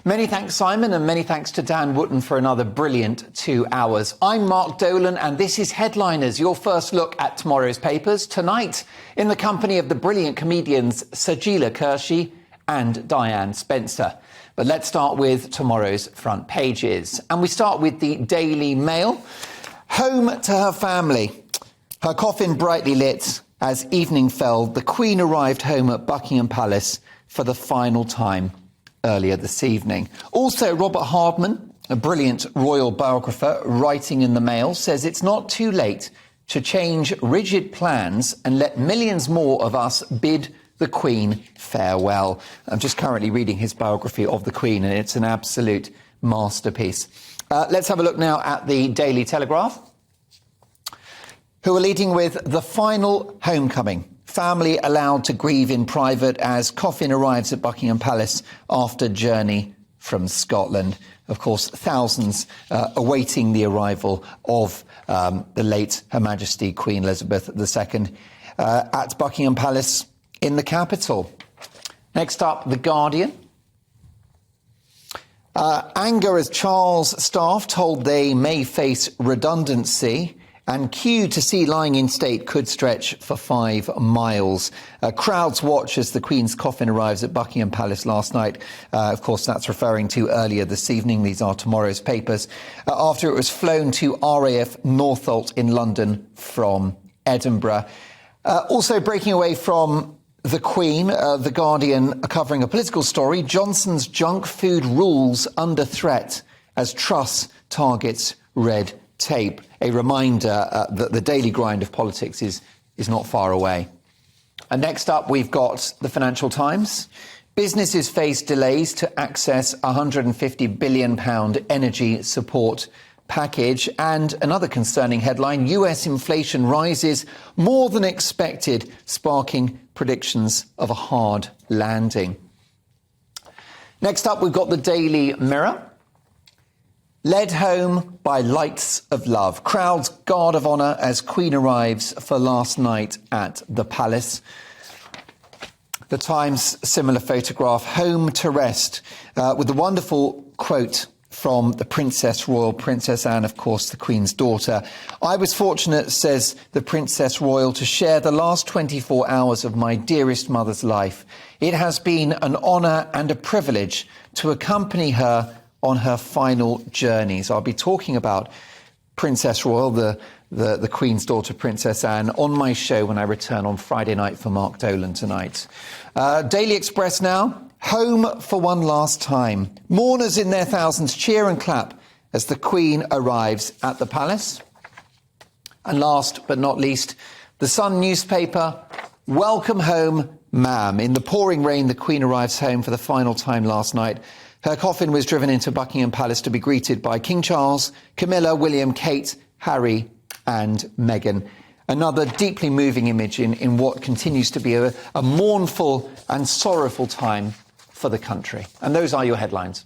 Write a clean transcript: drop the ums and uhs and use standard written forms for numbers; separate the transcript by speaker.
Speaker 1: Many thanks, Simon, and many thanks to Dan Wootton for another brilliant 2 hours. I'm Mark Dolan, and this is Headliners, your first look at tomorrow's papers. Tonight, in the company of the brilliant comedians Sajila Kershi and Diane Spencer. But let's start with tomorrow's front pages. And we start with the Daily Mail. Home to her family. Her coffin brightly lit as evening fell. The Queen arrived home at Buckingham Palace for the final time earlier this evening. Also, Robert Hardman, a brilliant royal biographer, writing in the Mail, says it's not too late to change rigid plans and let millions more of us bid the Queen farewell. I'm just currently reading his biography of the Queen, and it's an absolute masterpiece. Let's have a look now at the Daily Telegraph, who are leading with the final homecoming. Family allowed to grieve in private as coffin arrives at Buckingham Palace after journey from Scotland. Of course, thousands awaiting the arrival of the late Her Majesty Queen Elizabeth II at Buckingham Palace in the capital. Next up, The Guardian. Anger as Charles' staff told they may face redundancy. And queue to see lying in state could stretch for 5 miles. Crowds watch as the Queen's coffin arrives at Buckingham Palace last night. Of course, that's referring to earlier this evening. These are tomorrow's papers. After it was flown to RAF Northolt in London from Edinburgh. Also breaking away from the Queen, The Guardian covering a political story. Johnson's junk food rules under threat as Truss targets red tape. A reminder that the daily grind of politics is not far away. And next up, we've got the Financial Times. Businesses face delays to access £150 billion energy support package. And another concerning headline, US inflation rises more than expected, sparking predictions of a hard landing. Next up, we've got the Daily Mirror. Led home by lights of love. Crowds guard of honour as Queen arrives for last night at the palace. The Times, similar photograph, home to rest, with the wonderful quote from the Princess Royal, Princess Anne, of course, the Queen's daughter. I was fortunate, says the Princess Royal, to share the last 24 hours of my dearest mother's life. It has been an honour and a privilege to accompany her on her final journeys. I'll be talking about Princess Royal, the Queen's daughter, Princess Anne, on my show when I return on Friday night for Mark Dolan tonight. Daily Express now. Home for one last time. Mourners in their thousands cheer and clap as the Queen arrives at the palace. And last but not least, the Sun newspaper. Welcome home, ma'am. In the pouring rain, the Queen arrives home for the final time last night. Her coffin was driven into Buckingham Palace to be greeted by King Charles, Camilla, William, Kate, Harry and Meghan. Another deeply moving image in what continues to be a mournful and sorrowful time for the country. And those are your headlines.